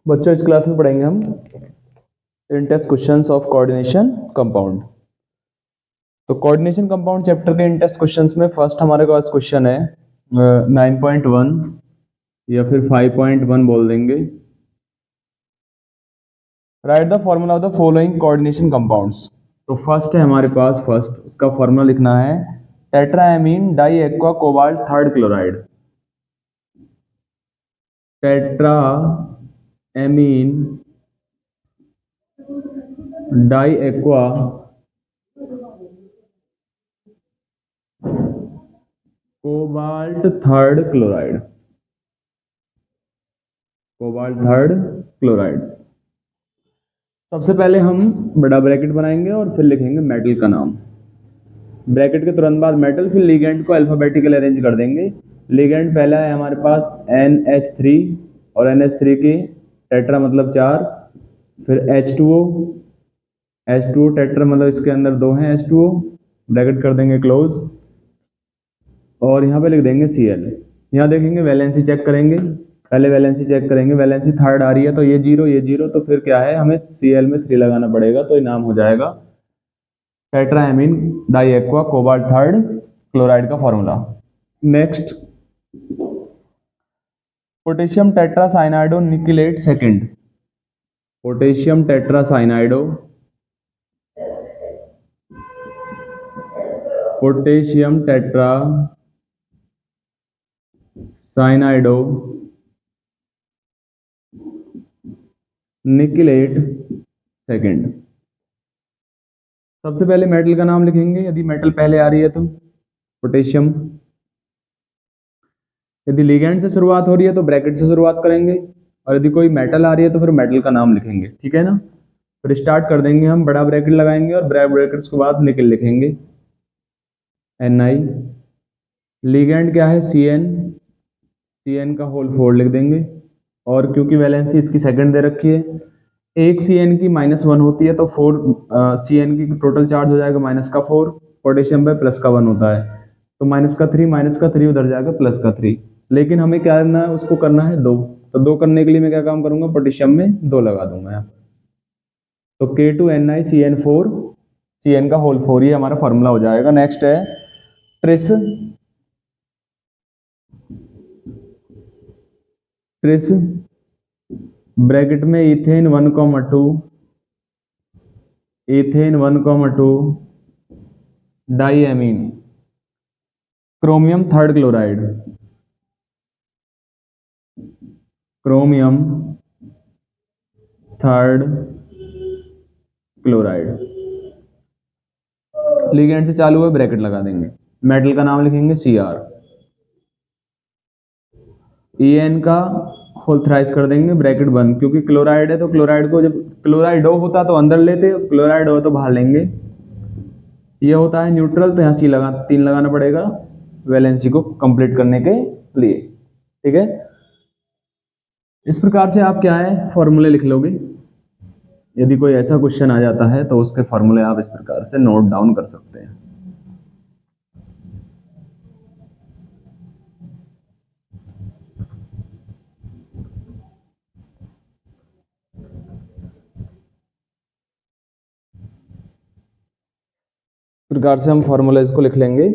बच्चों इस क्लास में पढ़ेंगे हम इन test questions of coordination compound. तो कोऑर्डिनेशन कंपाउंड चैप्टर के इन टेस्ट क्वेश्चंस में फर्स्ट हमारे पास क्वेश्चन है 9.1 या फिर 5.1 बोल देंगे। Write the formula of the following coordination compounds. तो फर्स्ट है हमारे पास, फर्स्ट उसका फॉर्मूला लिखना है tetraammine die aqua cobalt third chloride. Tetraammine die aqua cobalt third chloride. Cobalt third chloride. सबसे पहले हम बड़ा ब्रैकेट बनाएंगे और फिर लिखेंगे मेटल का नाम। ब्रैकेट के तुरंत बाद मेटल, फिर लिगेंड को अल्फाबेटिकल अरेंज कर देंगे। लिगेंड पहला है हमारे पास NH3 और NH3 की टेट्रा मतलब 4, फिर H2O टेट्रा मतलब इसके अंदर 2 हैं H2O, ब्रैकेट कर देंगे क्लोज और यहाँ पे लिख देंगे Cl। यहाँ देखेंगे वैलेंसी चेक करेंगे, पहले वैलेंसी चेक करेंगे, वैलेंसी थर्ड आ रही है तो ये जीरो तो फिर क्या है, हमें Cl में 3 लगाना पड़ेगा तो ये नाम हो जाएगा tetraammine die aqua cobalt third chloride का formula. Next potassium tetracyanido nickelate second. Potassium tetracyanido cyanido nickelate second. सबसे पहले मेटल का नाम लिखेंगे, यदि मेटल पहले आ रही है तो पोटेशियम, यदि लिगेंड से शुरुआत हो रही है तो ब्रैकेट से शुरुआत करेंगे और यदि कोई मेटल आ रही है तो फिर मेटल का नाम लिखेंगे, ठीक है ना। फिर स्टार्ट कर देंगे, हम बड़ा ब्रैकेट लगाएंगे और ब्रैकेट के बाद निकल लिखेंगे Ni। लिगेंड क्या है Cn का होल 4 लिख देंगे और क्योंकि वैलेंसी इसकी सेकंड दे रखी है, एक Cn की -1 होती है तो 4 Cn की टोटल चार्ज हो जाएगा -4, पोटेशियम पे +1 होता है तो -3 उधर जाएगा +3। लेकिन हमें क्या करना है, उसको करना है 2, तो 2 करने के लिए मैं क्या काम करूंगा, पोटेशियम में 2 लगा दूंगा यहाँ। तो K2NiCN4 Cn का होल 4 ये हमारा फॉर्मूला हो जाएगा। नेक्स्ट है ट्रिस ब्रैकेट में ethane 1,2 diamine chromium third chloride. Chromium third chloride. Ligand से चालू है, ब्रैकेट लगा देंगे, मेटल का नाम लिखेंगे Cr। En का होल थ्राइस कर देंगे, ब्रैकेट बंद, क्योंकि क्लोराइड है तो क्लोराइड को जब क्लोराइडो होता तो अंदर लेते, क्लोराइड हो तो बाहर लेंगे। ये होता है न्यूट्रल तो यहाँ C3 लगाना पड़ेगा वैलेंसी को कंप्लीट करने के लिए, ठीक है। इस प्रकार से आप क्या है फॉर्मूले लिख लोगे। यदि कोई ऐसा क्वेश्चन आ जाता है तो उसके फॉर्मूले आप इस प्रकार से नोट डाउन कर सकते हैं। इस प्रकार से हम फॉर्मूला इसको लिख लेंगे।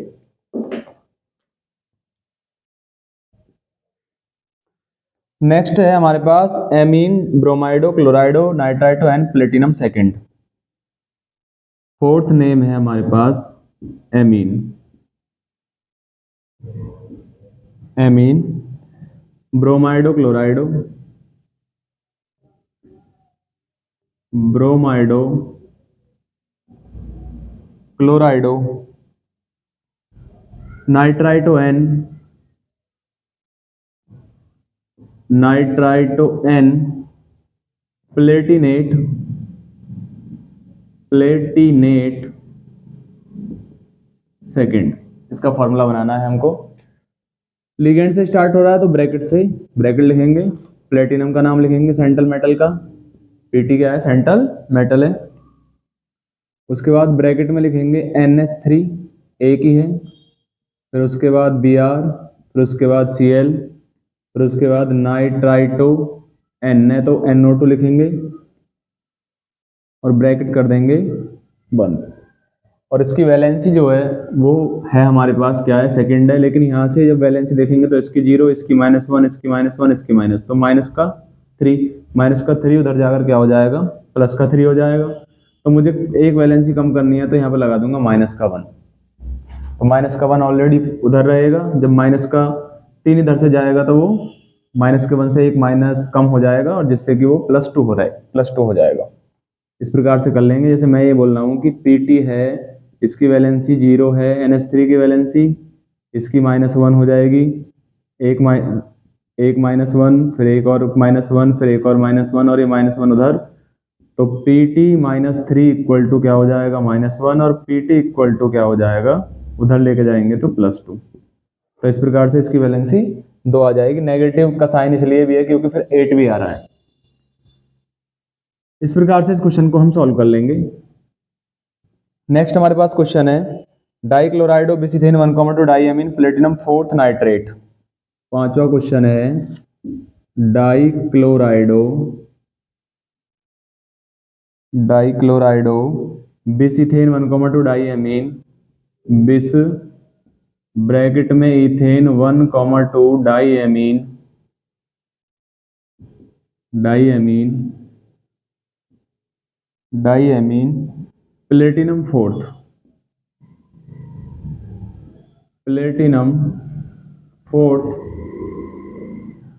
नेक्स्ट है हमारे पास ammine bromido chlorido nitrito and platinum second. Fourth name है हमारे पास ammine bromido chlorido nitrito N platinate second. इसका फॉर्मूला बनाना है हमको। लिगेंड से स्टार्ट हो रहा है तो ब्रैकेट लिखेंगे, प्लेटिनम का नाम लिखेंगे सेंट्रल मेटल का, Pt क्या है, सेंट्रल मेटल है। उसके बाद ब्रैकेट में लिखेंगे NH3 एक ही है, फिर उसके बाद Br, फिर उसके बाद Cl, फिर उसके बाद नाइट्राइटो N है तो NO2 लिखेंगे और ब्रैकेट कर देंगे बंद। और इसकी वैलेंसी जो है वो है हमारे पास क्या है, सेकंड है, लेकिन यहाँ से जब वैलेंसी देखेंगे तो इसकी 0, इसकी -1, इसकी -1, इसकी माइनस, तो -3 उधर जाकर क्या हो जाएगा, +3 हो जाएगा। तो मुझे एक वैलेंसी कम करनी है तो यहाँ पे लगा दूंगा -1। तो -1 ऑलरेडी उधर रहेगा, जब -3 इधर से जाएगा तो वो -1 से एक माइनस कम हो जाएगा और जिससे कि वो +2 हो जाएगा। इस प्रकार से कर लेंगे। जैसे मैं ये बोल रहा हूँ कि Pt है, इसकी वैलेंसी 0 है, NH3 की वैलेंसी इसकी -1 हो जाएगी, एक -1, फिर एक और -1, फिर एक और -1 और ये -1 उधर, तो Pt -3 इक्वल टू क्या हो जाएगा, -1, और Pt इक्वल टू क्या हो जाएगा, उधर लेके जाएंगे तो +2। तो इस प्रकार से इसकी वैलेंसी 2 आ जाएगी। नेगेटिव का साइन इसलिए भी है क्योंकि फिर 8 भी आ रहा है। इस प्रकार से इस क्वेश्चन को हम सॉल्व कर लेंगे। नेक्स्ट हमारे पास क्वेश्चन है डाइक्लोराइडो बिसिथेन 1,2 डाइअमीन प्लेटिनम 4th नाइट्रेट। पांचवा क्वेश्चन है डाइक्लोराइडो बिसिथेन 1,2 डाइअमीन बिस ब्रैकेट में इथेन 1,2 डाइअमीन प्लेटिनम 4th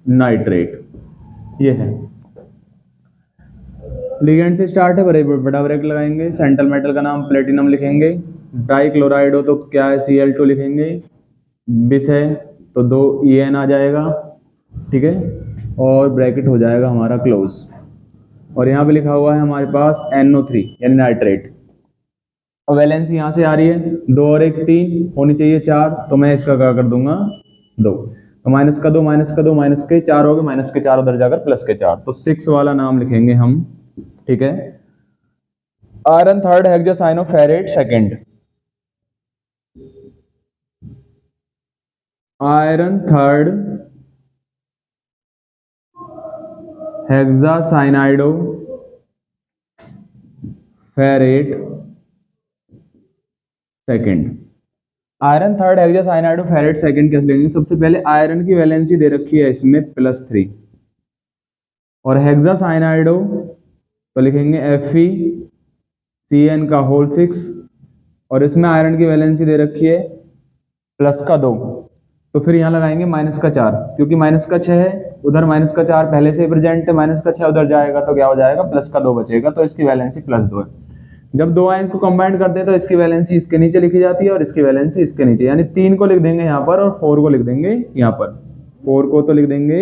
नाइट्रेट, ये है। लिगेंड से स्टार्ट है, बड़ा ब्रैकेट लगाएंगे, सेंट्रल मेटल का नाम प्लेटिनम लिखेंगे, डाइक्लोराइड हो तो क्या है, Cl2 लिखेंगे, बिस है तो 2 En आ जाएगा, ठीक है, और ब्रैकेट हो जाएगा हमारा क्लोज। और यहाँ पे लिखा हुआ है हमारे पास NO3 यानी नाइट्रेट। और वैलेंसी यहाँ से आ रही है 2 और 1 3 होनी चाहिए 4, तो मैं इसका क्या कर दूंगा 2, तो -2 -4 हो गए, -4 उधर जाकर +4, तो 6 वाला नाम लिखेंगे हम, ठीक है। Iron 3rd hexacyanoferrate 2nd, iron 3rd hexacyanido ferrate 2nd। Iron 3rd hexacyanido ferrate 2nd कैसे लेंगे, सबसे पहले आयरन की वैलेंसी दे रखी है इसमें +3, और हेक्सासाइनाइडो तो लिखेंगे FeCN6, और इसमें आयरन की वैलेंसी दे रखी है +2, तो फिर यहाँ लगाएंगे -4, क्योंकि -6 है उधर, -4 पहले से प्रेजेंट है, -6 उधर जाएगा तो क्या हो जाएगा, +2 बचेगा, तो इसकी वैलेंसी +2 है। जब 2 आयंस को कंबाइन करते हैं तो इसकी वैलेंसी इसके नीचे लिखी जाती है और इसकी वैलेंसी इसके नीचे, यानी 3 को लिख देंगे यहाँ पर और 4 को लिख देंगे यहाँ पर, 4 को तो लिख देंगे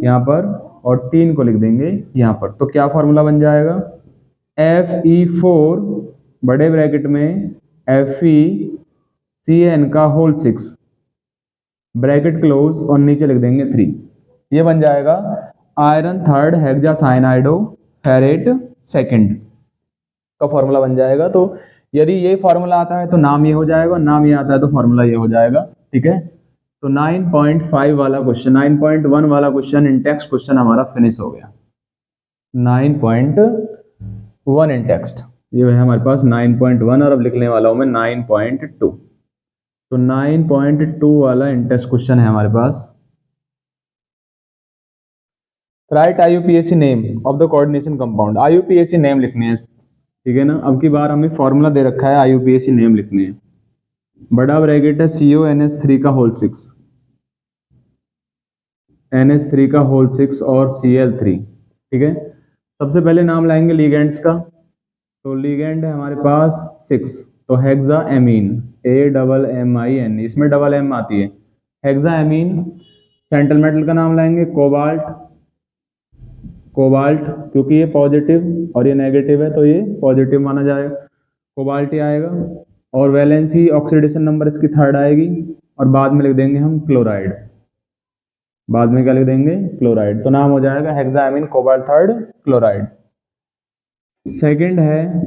यहाँ पर और 3 को लिख देंगे यहाँ पर। तो क्या फॉर्मूला बन जाएगा, Fe4 बड़े ब्रैकेट में FeCN6 ब्रैकेट क्लोज और नीचे लिख देंगे 3, ये बन जाएगा iron 3rd hexacyanido ferrate 2nd का फॉर्मूला बन जाएगा। तो यदि ये फॉर्मूला आता है तो नाम ये हो जाएगा, नाम ये आता है तो फॉर्मूला ये हो जाएगा, ठीक है। तो 9.5 वाला क्वेश्चन, 9.1 वाला क्वेश्चन इन टेक्स्ट क्वेश्चन हमारा फिनिश हो गया। 9.1 इन टेक्स्ट, ये है हमारे पास 9.1, और अब लिखने वाला हूं मैं 9.2। तो 9.2 वाला इन टेक्स्ट क्वेश्चन है हमारे पास, right IUPAC name of the coordination compound. IUPAC name लिखने हैं, ठीक है ना। अब की बार हमें फॉर्मूला दे रखा है, IUPAC नेम लिखने हैं। बड़ा ब्रैकेट है CONH3 का होल 6, NH3 का होल 6 और Cl3, ठीक है। सबसे पहले नाम लाएंगे लिगेंड्स का, तो लिगेंड है हमारे पास 6, तो हेक्साएमीन, AMMIN, इसमें डबल M आती है, हेक्साएमीन। सेंट्रल मेटल का नाम लाएंगे कोबाल्ट, क्योंकि ये पॉजिटिव और ये नेगेटिव है तो ये पॉजिटिव माना जाएगा, कोबाल्ट ही आएगा। और वैलेंसी ऑक्सीडेशन नंबर इसकी 3rd आएगी, और बाद में लिख देंगे हम क्लोराइड, बाद में क्या लिख देंगे, क्लोराइड। तो नाम हो जाएगा हेक्साएमीन कोबाल्ट 3rd क्लोराइड। सेकंड है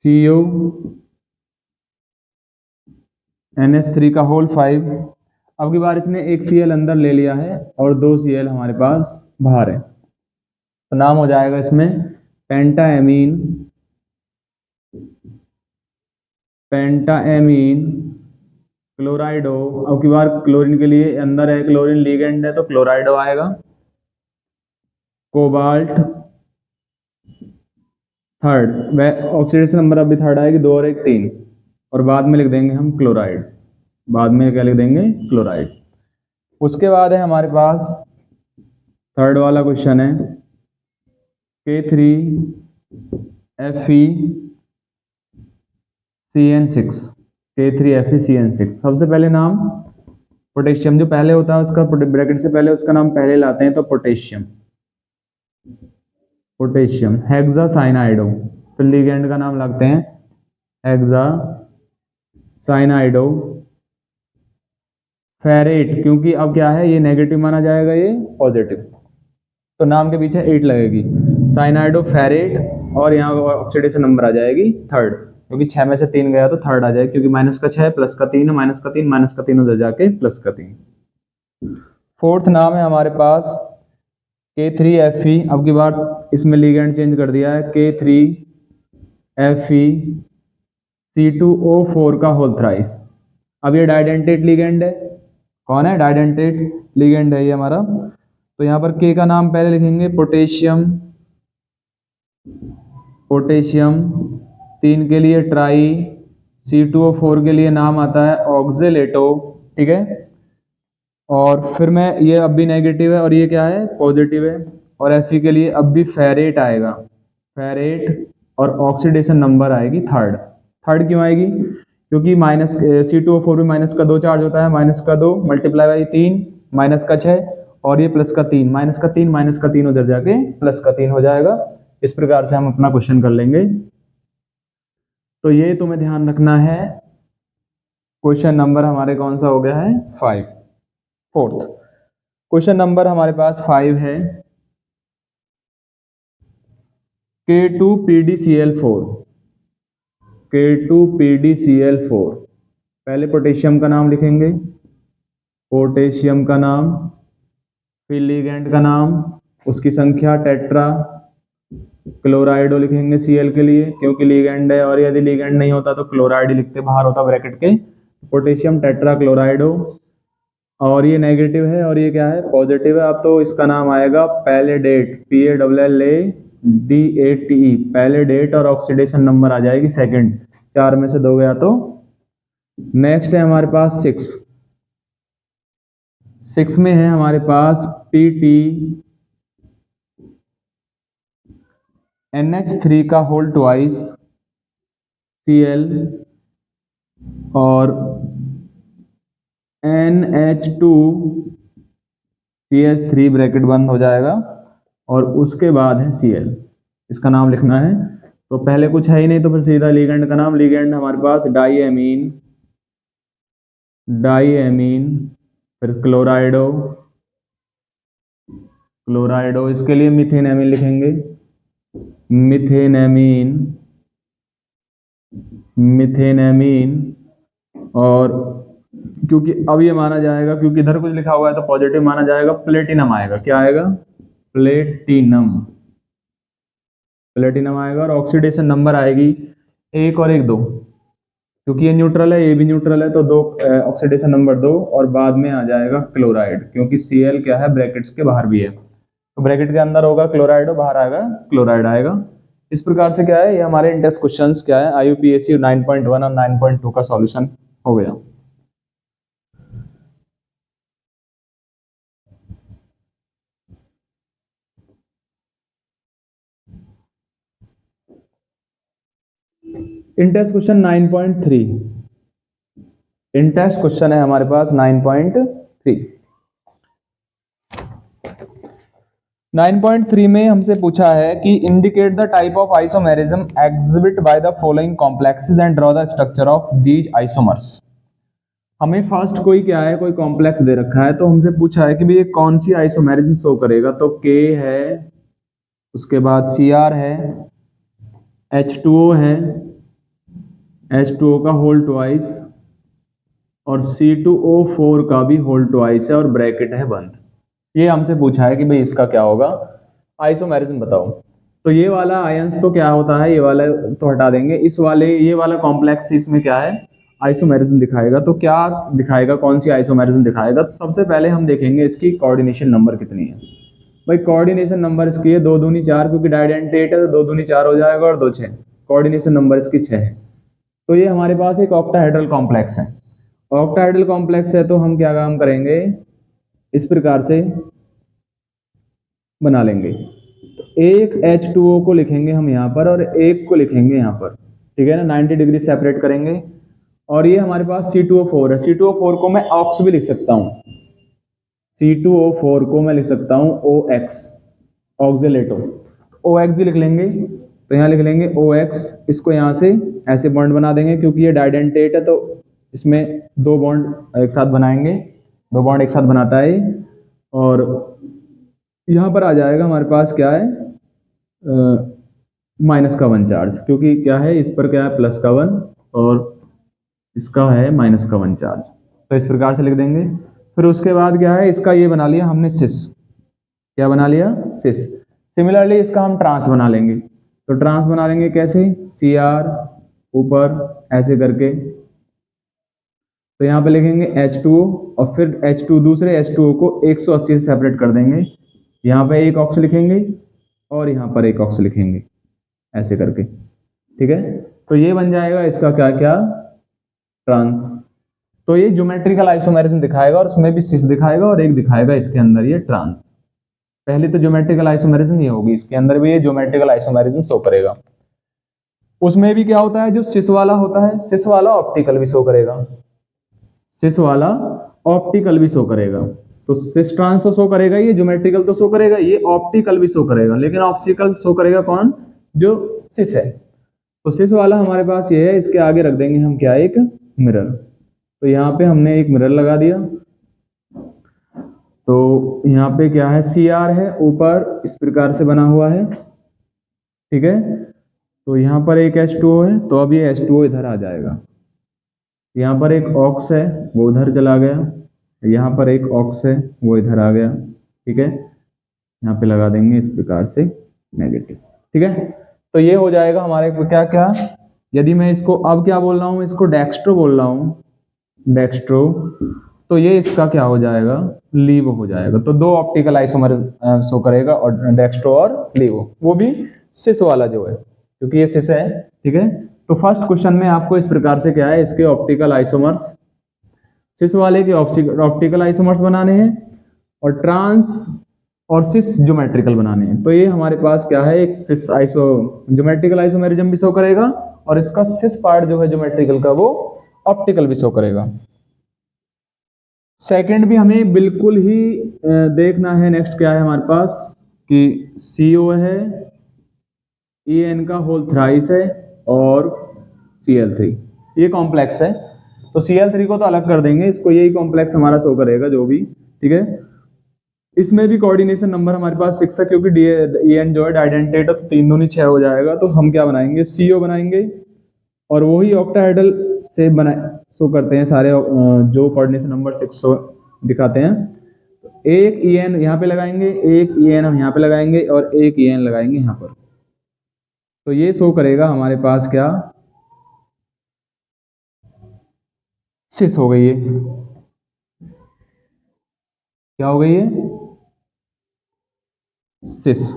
CuNH3 का होल 5, अब की बार इसने एक Cl अंदर ले लिया है और 2 Cl हमारे पास बाहर है, तो नाम हो जाएगा इसमें पेंटाएमीन क्लोराइडो। अब की बार क्लोरीन के लिए अंदर है, क्लोरीन लिगेंड है तो क्लोराइडो आएगा। कोबाल्ट थर्ड, वह ऑक्सीडेशन नंबर अभी थर्ड आएगी, 2 और 1 3, और बाद में लिख देंगे हम क्लोराइड, बाद में क्या लिख देंगे क्लोराइड। उसके बाद है हमारे पास थर्ड वाला क्वेश्चन है K3FeCN6, K3FeCN6। सबसे पहले नाम पोटेशियम जो पहले होता है उसका ब्रैकेट से पहले उसका नाम पहले लाते हैं, तो पोटेशियम हेक्सासाइनाइडो, फिर लिगेंड का नाम लगते हैं हेक्सासाइनाइडो। फेरेट, क्योंकि अब क्या है ये नेगेटिव माना जाएगा, ये पॉजिटिव, तो नाम के पीछे 8 लगेगी, साइनाइडो फेरेट, और यहाँ ऑक्सीडेशन नंबर आ जाएगी थर्ड, क्योंकि 6 में से 3 गया तो थर्ड आ जाएगी, क्योंकि माइनस का 6 प्लस का 3 है, माइनस का 3 उधर जाके प्लस का 3। फोर्थ नाम है हमारे पास K3Fe। अब की बार इसमें लिगेंड चेंज कर दिया है, K3FeC2O4 का होल थ्राइस। अब ये डाइडेंटेट लिगेंड है, कौन है डाइडेंटेट लिगेंड है ये हमारा, तो यहाँ पर K का नाम पहले लिखेंगे पोटेशियम 3 के लिए ट्राई, C2O4 के लिए नाम आता है ऑक्जेलेटो, ठीक है। और फिर मैं ये अब भी नेगेटिव है और ये क्या है पॉजिटिव है, और Fe के लिए अब भी फेरेट आएगा, फेरेट, और ऑक्सीडेशन नंबर आएगी थर्ड। थर्ड क्यों आएगी, क्योंकि माइनस C2O4 में माइनस का 2 चार्ज होता है, माइनस का 2 मल्टीप्लाई बाई 3 माइनस का 6, और ये प्लस का 3, माइनस का 3 उधर जाके प्लस का 3 हो जाएगा। इस प्रकार से हम अपना क्वेश्चन कर लेंगे। तो ये तुम्हें ध्यान रखना है, क्वेश्चन नंबर हमारे कौन सा हो गया है 5। फोर्थ क्वेश्चन नंबर हमारे पास 5 है K2PdCl4, K2PdCl4। पहले पोटेशियम का नाम लिखेंगे, पोटेशियम का नाम, फिर लिगेंड का नाम, उसकी संख्या टेट्रा, क्लोराइडो लिखेंगे Cl के लिए क्योंकि लिगेंड है, और यदि लिगेंड नहीं होता तो क्लोराइड लिखते, बाहर होता ब्रैकेट के, पोटेशियम टेट्रा क्लोराइडो, और ये नेगेटिव है और ये क्या है पॉजिटिव है। अब तो इसका नाम आएगा पैलेडेट, PALLADATE, पैलेडेट, और ऑक्सीडेशन नंबर आ जाएगी सेकंड, 4 में से 2 गया तो। नेक्स्ट है हमारे पास 6 में है हमारे पास PTNH3 का होल ट्वाइस Cl, और NH2CH3 ब्रैकेट बंद हो जाएगा, और उसके बाद है Cl, इसका नाम लिखना है। तो पहले कुछ है ही नहीं तो फिर सीधा लिगेंड का नाम, लिगेंड हमारे पास डाईएमीन, फिर क्लोराइडो, इसके लिए मिथेनएमीन लिखेंगे, मिथेनएमीन, और क्योंकि अब ये माना जाएगा, क्योंकि इधर कुछ लिखा हुआ है तो पॉजिटिव माना जाएगा, प्लेटिनम आएगा, क्या आएगा प्लेटिनम आएगा, और ऑक्सीडेशन नंबर आएगी 1 और 1 2, क्योंकि ये न्यूट्रल है ये भी न्यूट्रल है, तो 2 ऑक्सीडेशन नंबर 2, और बाद में आ जाएगा क्लोराइड, क्योंकि Cl क्या है ब्रैकेट्स के बाहर भी है, तो ब्रैकेट के अंदर होगा क्लोराइड, बाहर आएगा क्लोराइड आएगा। इस प्रकार से क्या है ये हमारे इंटेस्ट क्वेश्चंस क्या है IUPAC 9.1 और 9.2 का सॉल्यूशन हो गया। इंटेस्ट क्वेश्चन 9.3, इंटेस्ट क्वेश्चन है हमारे पास 9.3। 9.3 में हमसे पूछा है कि indicate the type of isomerism exhibit by the following complexes and draw the structure of these isomers. हमें फर्स्ट कोई क्या है कोई कॉम्प्लेक्स दे रखा है, तो हमसे पूछा है कि भाई ये कौन सी आइसोमेरिज्म शो करेगा, तो K है, उसके बाद Cr है, H2O है, H2O का होल ट्वाइस, और C2O4 का भी होल ट्वाइस है और ब्रैकेट है बंद। ये हमसे पूछा है कि भाई इसका क्या होगा, आइसोमेरिज्म बताओ। तो ये वाला आयंस तो क्या होता है, ये वाला तो हटा देंगे, इस वाले ये वाला कॉम्प्लेक्स इसमें क्या है, आइसोमेरिज्म दिखाएगा। तो क्या दिखाएगा, कौन सी आइसोमेरिज्म दिखाएगा? तो सबसे पहले हम देखेंगे इसकी कोऑर्डिनेशन नंबर कितनी है। भाई कोऑर्डिनेशन नंबर इसकी है 2 दूनी 4, क्योंकि डाइडेंटेट है तो 2 दूनी 4 हो जाएगा और 2 6। कोऑर्डिनेशन नंबर इसकी 6 है। तो ये हमारे पास एक ऑक्टाहेड्रल कॉम्प्लेक्स है। ऑक्टाहेड्रल कॉम्प्लेक्स है तो हम क्या काम करेंगे, इस प्रकार से बना लेंगे। एक H2O को लिखेंगे हम यहाँ पर और एक को लिखेंगे यहाँ पर, ठीक है ना, 90 डिग्री सेपरेट करेंगे। और ये हमारे पास C2O4 है। C2O4 को मैं ऑक्स भी लिख सकता हूँ, C2O4 को मैं लिख सकता हूँ OX, ऑक्जेलेटो, OX ही लिख लेंगे। तो यहाँ लिख लेंगे OX, इसको यहाँ से ऐसे बॉन्ड बना देंगे, क्योंकि ये डाइडेंटेट है तो इसमें 2 बॉन्ड एक साथ बनाएंगे, 2 बॉन्ड एक साथ बनाता है। और यहाँ पर आ जाएगा हमारे पास क्या है, -1 चार्ज, क्योंकि क्या है इस पर क्या है +1 और इसका है -1 चार्ज। तो इस प्रकार से लिख देंगे। फिर उसके बाद क्या है, इसका ये बना लिया हमने सिस, क्या बना लिया, सिस। सिमिलरली इसका हम ट्रांस बना लेंगे। तो ट्रांस बना लेंगे कैसे, Cr ऊपर ऐसे करके, तो यहाँ पे लिखेंगे H2O और फिर H2 दूसरे H2O को 180 से सेपरेट कर देंगे। यहाँ पे एक ऑक्स लिखेंगे और यहाँ पर एक ऑक्स लिखेंगे ऐसे करके, ठीक है। तो ये बन जाएगा इसका क्या क्या, ट्रांस। तो ये ज्योमेट्रिकल आइसोमेरिज्म दिखाएगा और उसमें भी सिस दिखाएगा और एक दिखाएगा इसके अंदर ये ट्रांस। पहले तो ज्योमेट्रिकल आइसोमेरिज्म ये होगी, इसके अंदर भी ये ज्योमेट्रिकल आइसोमेरिज्म शो करेगा। उसमें भी क्या होता है, जो सिस वाला होता है, सिस वाला ऑप्टिकल भी शो करेगा, सिस वाला ऑप्टिकल भी शो करेगा। तो सिस ट्रांस तो शो करेगा, ये ज्योमेट्रिकल तो शो करेगा, ये ऑप्टिकल भी शो करेगा, लेकिन ऑप्टिकल शो करेगा कौन, जो सिस है। तो सिस वाला हमारे पास ये है, इसके आगे रख देंगे हम क्या, एक मिरर। तो यहाँ पे हमने एक मिरर लगा दिया। तो यहाँ पे क्या है, Cr है ऊपर इस प्रकार से बना हुआ है, ठीक है। तो यहाँ पर एक H2O है, तो अब ये H2O इधर आ जाएगा। यहाँ पर एक ऑक्स है वो उधर चला गया, यहाँ पर एक ऑक्स है वो इधर आ गया, ठीक है। यहाँ पे लगा देंगे इस प्रकार से नेगेटिव, ठीक है। तो ये हो जाएगा हमारे को क्या क्या, यदि मैं इसको अब क्या बोल रहा हूँ, इसको डेक्स्ट्रो बोल रहा हूँ, डेक्स्ट्रो, तो ये इसका क्या हो जाएगा, लीवो हो जाएगा। तो 2 ऑप्टिकल आइसोमर शो करेगा, और डेक्स्ट्रो और लीवो, वो भी सिस वाला जो है, क्योंकि ये सिस है, ठीक है। तो फर्स्ट क्वेश्चन में आपको इस प्रकार से क्या है, इसके ऑप्टिकल आइसोमर्स, सिस वाले के ऑप्टिकल आइसोमर्स बनाने हैं और ट्रांस और सिस ज्योमेट्रिकल बनाने हैं। तो ये हमारे पास क्या है, एक सिस आइसो ज्योमेट्रिकल आइसोमेरिज्म भी शो करेगा और इसका सिस पार्ट जो है ज्योमेट्रिकल का वो ऑप्टिकल भी शो करेगा। सेकंड भी हमें बिल्कुल ही देखना है। नेक्स्ट क्या है हमारे पास कि CO है, En का होल थ्राइस है और Cl3, ये कॉम्प्लेक्स है। तो Cl3 को तो अलग कर देंगे, इसको यही कॉम्प्लेक्स हमारा शो करेगा जो भी, ठीक है। इसमें भी कोऑर्डिनेशन नंबर हमारे पास 6 है, क्योंकि En जो है डाइडेंटेट है, तो 3 दूनी 6 हो जाएगा। तो हम क्या बनाएंगे, CO बनाएंगे और वही ऑक्टाहेड्रल से बना शो करते हैं सारे जो कोऑर्डिनेशन नंबर 6 दिखाते हैं। एक En यहाँ पे लगाएंगे, एक En हम यहाँ पे लगाएंगे और एक En लगाएंगे यहाँ पर। तो ये शो करेगा हमारे पास क्या, सिस हो गई है, क्या हो गई है, सिस,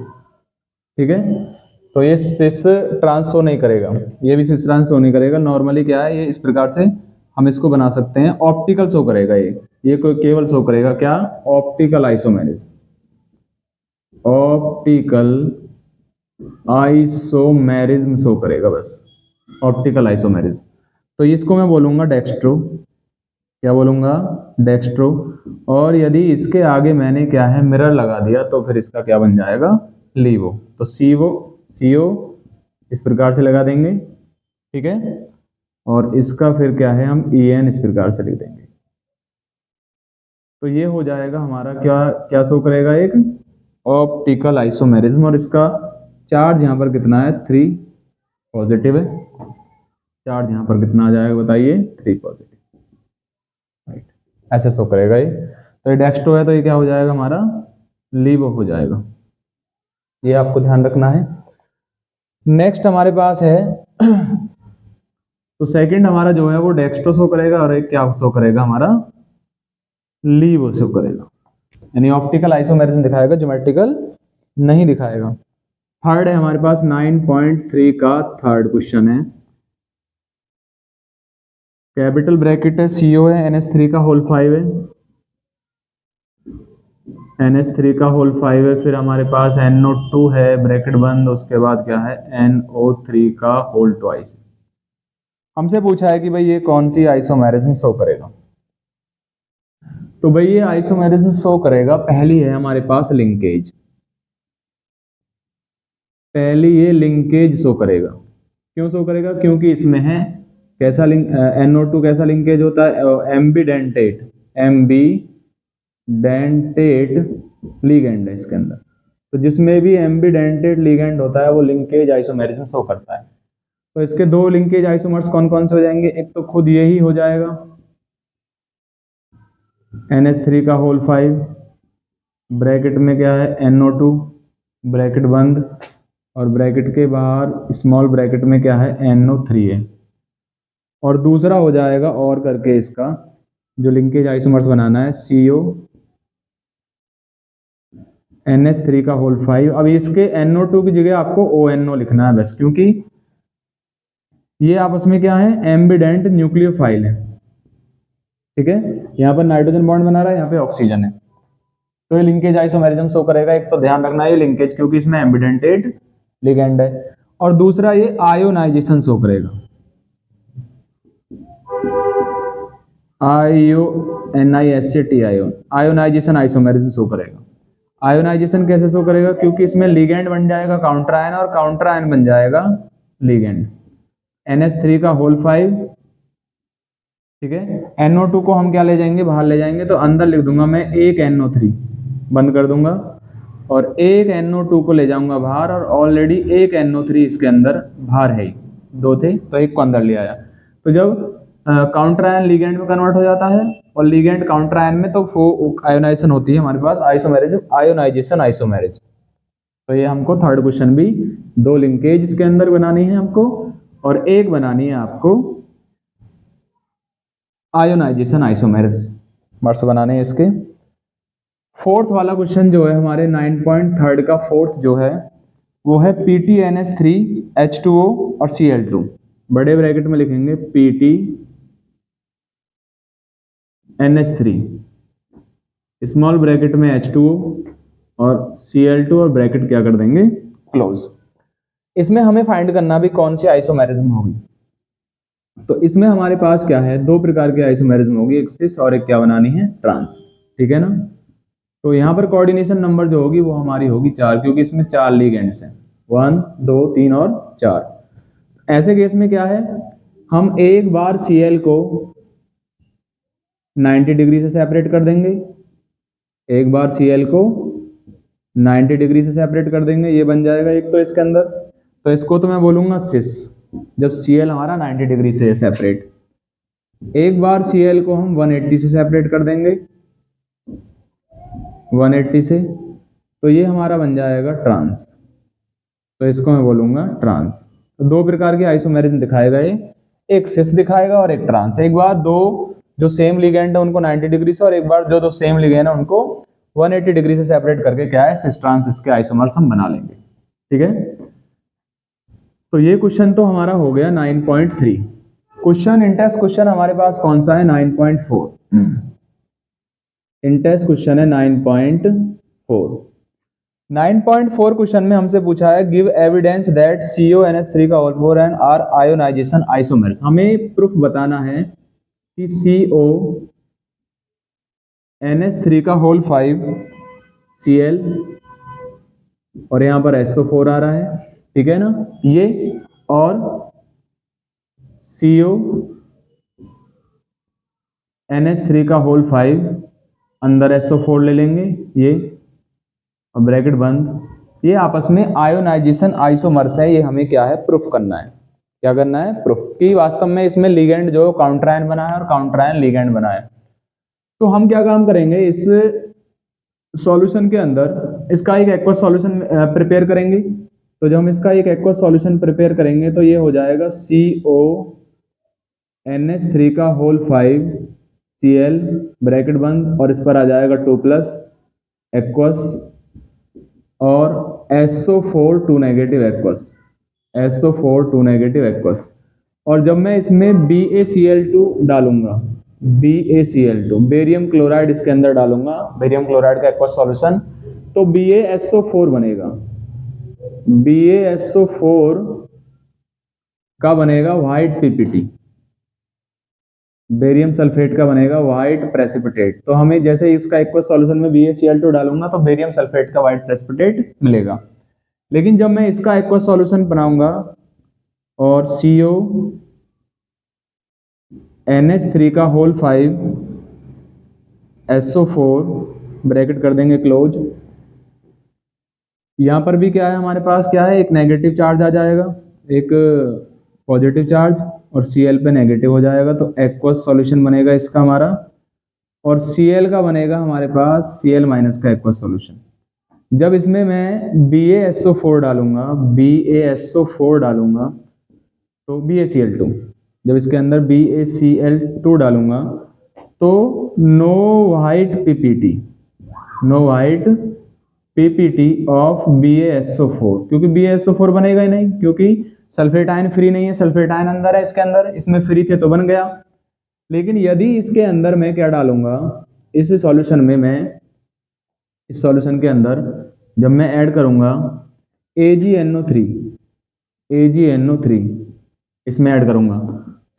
ठीक है। तो ये सिस ट्रांस शो नहीं करेगा, ये भी सिस ट्रांस शो नहीं करेगा। नॉर्मली क्या है, ये इस प्रकार से हम इसको बना सकते हैं, ऑप्टिकल शो करेगा ये कोई केवल शो करेगा क्या, optical isomerism, optical isomerism show करेगा बस, ऑप्टिकल आइसोमेरिज्म। तो इसको मैं बोलूंगा डेक्स्ट्रो, क्या बोलूंगा, डेक्स्ट्रो। और यदि इसके आगे मैंने क्या है, मिरर लगा दिया, तो फिर इसका क्या बन जाएगा, लीवो। तो CO इस प्रकार से लगा देंगे, ठीक है। और इसका फिर क्या है, हम En इस प्रकार से लिख देंगे। तो ये हो जाएगा हमारा क्या क्या शो करेगा, एक ऑप्टिकल आइसोमेरिज्म। और इसका चार्ज यहाँ पर कितना है, 3 पॉजिटिव है। चार्ज यहाँ पर कितना आ जाएगा बताइए, 3 पॉजिटिव। ऐसे शो करेगा ये। तो ये डेक्स्ट्रो है तो ये क्या हो जाएगा हमारा, लीवो हो जाएगा। ये आपको ध्यान रखना है। नेक्स्ट हमारे पास है तो सेकंड हमारा जो है वो डेक्स्ट्रो शो करेगा और एक क्या शो करेगा हमारा, लीवो शो करेगा। यानी ऑप्टिकल आइसोमेरिज्म दिखाएगा, ज्योमेट्रिकल नहीं दिखाएगा। थर्ड है हमारे पास 9.3 का थर्ड क्वेश्चन है। कैपिटल ब्रैकेट है, CO है, NH3 का होल 5 है, NH3 का होल 5 है, फिर हमारे पास NO2 है ब्रैकेट बंद, उसके बाद क्या है NO3 का होल ट्वाइस। हमसे पूछा है कि भाई ये कौन सी आइसोमेरिज्म शो करेगा। तो भाई ये आइसोमेरिज्म शो करेगा, पहली है हमारे पास लिंकेज, पहली ये लिंकेज शो करेगा। क्यों शो करेगा, क्योंकि इसमें है कैसा लिंक, NO2 कैसा लिंकेज होता है, एम्बीडेंटेट, एम्बीडेंटेट लिगेंड है इसके अंदर। तो जिसमें भी एम्बीडेंटेट लिगेंड होता है वो लिंकेज आइसोमेरिज्म शो करता है। तो इसके दो लिंकेज आइसोमर्स कौन कौन से हो जाएंगे, एक तो खुद यही हो जाएगा NH3 का होल 5, ब्रैकेट में क्या है NO2, ब्रैकेट बंद, और ब्रैकेट के बाहर स्मॉल ब्रैकेट में क्या है NO3 है। और दूसरा हो जाएगा और करके इसका जो लिंकेज आइसोमर्स बनाना है CO NH3 का होल 5। अब इसके NO2 की जगह आपको ONO लिखना है बस, क्योंकि ये आपस में क्या है एम्बिडेंट न्यूक्लियोफाइल है, ठीक है। यहाँ पर नाइट्रोजन बॉन्ड बना रहा है, यहाँ पे ऑक्सीजन है, तो ये लिंकेज आइसोमेरिज्म शो करेगा। एक तो ध्यान रखना है ये लिंकेज, क्योंकि इसमें एम्बिडेंटेड लिगेंड है, और दूसरा ये आयोनाइजेशन शो करेगा, NISCT ion, ionisation isomerism show करेगा। आयोनाइजेशन कैसे शो करेगा, क्योंकि इसमें लिगेंड बन जाएगा काउंटर आयन और काउंटर आयन बन जाएगा लिगेंड। NH3 का होल 5, ठीक है। NO2 को हम क्या ले जाएंगे, बाहर ले जाएंगे, तो अंदर लिख दूंगा मैं एक NO3, बंद कर दूंगा, और एक NO2 को ले जाऊंगा बाहर, और ऑलरेडी एक NO3 इसके अंदर बाहर है ही, दो थे तो एक को अंदर ले आया। तो जब काउंटर आयन लिगेंड में कन्वर्ट हो जाता है और लिगेंड काउंटर आयन में, तो आयोनाइजेशन होती है हमारे पास आइसोमेरिज्म, आयोनाइजेशन आइसोमेरिज्म। तो ये हमको थर्ड क्वेश्चन भी दो लिंकेज इसके अंदर बनानी है हमको, और एक बनानी है आपको आयोनाइजेशन आइसोमेरिज्म बनाने हैं इसके। फोर्थ वाला क्वेश्चन जो है हमारे 9.3 का फोर्थ जो है वो है PTNH3 H2O और Cl2, बड़े ब्रैकेट में लिखेंगे PTNH3, स्मॉल ब्रैकेट में H2O और Cl2, और ब्रैकेट क्या कर देंगे क्लोज। इसमें हमें फाइंड करना भी कौन सी आइसोमेरिज्म होगी। तो इसमें हमारे पास क्या है, दो प्रकार की आइसोमेरिज्म होगी, एक सिस और एक क्या बनानी है ट्रांस, ठीक है ना। तो यहाँ पर कोऑर्डिनेशन नंबर जो होगी वो हमारी होगी 4, क्योंकि इसमें 4 लिगेंड्स हैं, 1 2 3 और 4। ऐसे केस में क्या है, हम एक बार Cl को 90 डिग्री से सेपरेट कर देंगे, एक बार Cl को 90 डिग्री से सेपरेट कर देंगे, ये बन जाएगा एक तो इसके अंदर। तो इसको तो मैं बोलूंगा सिस, जब Cl हमारा 90 डिग्री से सेपरेट। एक बार Cl को हम 180 से सेपरेट कर देंगे, 180 से, तो ये हमारा बन जाएगा ट्रांस, तो इसको मैं बोलूंगा ट्रांस। तो दो प्रकार के आइसोमेरिज्म दिखाएगा ये, एक सिस दिखाएगा और एक ट्रांस। एक बार दो जो सेम लिगेंड है उनको 90 डिग्री से, और एक बार जो दो सेम लिगेंड है उनको 180 डिग्री से सेपरेट करके क्या है सिस ट्रांस इसके आइसोमर्स हम बना लेंगे, ठीक है। तो ये क्वेश्चन तो हमारा हो गया 9.3। क्वेश्चन इंटेंस क्वेश्चन हमारे पास कौन सा है 9.4। इंटेंस क्वेश्चन है 9.4। 9.4 क्वेश्चन में हमसे पूछा है गिव एविडेंस दैट CONH3 का whole 4 and are ionisation isomers. हमें प्रूफ बताना है कि CONH3 का होल 5 Cl और यहाँ पर SO4 आ रहा है, ठीक है ना, ये, और CONH3 का होल 5 अंदर SO4 ले लेंगे ये, और ब्रैकेट बंद, ये आपस में आयोनाइजेशन आइसोमर्स है। ये हमें क्या है प्रूफ करना है, क्या करना है प्रूफ कि वास्तव में इसमें लिगेंड जो काउंटर आयन बना है और काउंटर आयन लिगेंड बना है। तो हम क्या काम करेंगे, इस सॉल्यूशन के अंदर इसका एक एक्वस सॉल्यूशन प्रिपेयर करेंगे। तो जब हम इसका एक एक्वस सॉल्यूशन प्रिपेयर करेंगे तो ये हो जाएगा CONH3 का होल 5 Cl ब्रैकेट बंद और इस पर आ जाएगा 2 प्लस एक्वस और SO4 2 negative aqueous, SO4 2 negative aqueous. और जब मैं इसमें BaCl2 डालूंगा, BaCl2 बेरियम क्लोराइड इसके अंदर डालूंगा, बेरियम क्लोराइड का एक्वस सॉल्यूशन, तो BaSO4 बनेगा। BaSO4 का बनेगा व्हाइट PPT, बेरियम सल्फेट का बनेगा व्हाइट प्रेसिपिटेट। तो हमें जैसे इसका एक्वस सॉल्यूशन में BaCl2 डालूंगा तो बेरियम सल्फेट का व्हाइट प्रेसिपिटेट मिलेगा। लेकिन जब मैं इसका एक्वस सॉल्यूशन बनाऊंगा और CONH3 का होल 5 SO4 ब्रैकेट कर देंगे क्लोज, यहाँ पर भी क्या है हमारे पास, क्या है, एक नेगेटिव चार्ज आ जाएगा, एक पॉजिटिव चार्ज और Cl पे नेगेटिव हो जाएगा। तो एक्वस सॉल्यूशन बनेगा इसका हमारा, और Cl का बनेगा हमारे पास Cl माइनस का एक्वस सॉल्यूशन। जब इसमें मैं BaSO4 डालूंगा, BaSO4 डालूंगा तो BaCl2, जब इसके अंदर BaCl2 डालूंगा तो no white PPT of BaSO4, क्योंकि BaSO4 बनेगा ही नहीं, क्योंकि सल्फेट आयन फ्री नहीं है, सल्फेट आयन अंदर है इसके अंदर, इसमें फ्री थे तो बन गया। लेकिन यदि इसके अंदर मैं क्या डालूंगा, इस सॉल्यूशन में मैं, इस सॉल्यूशन के अंदर जब मैं ऐड करूंगा AgNO3 इसमें ऐड करूंगा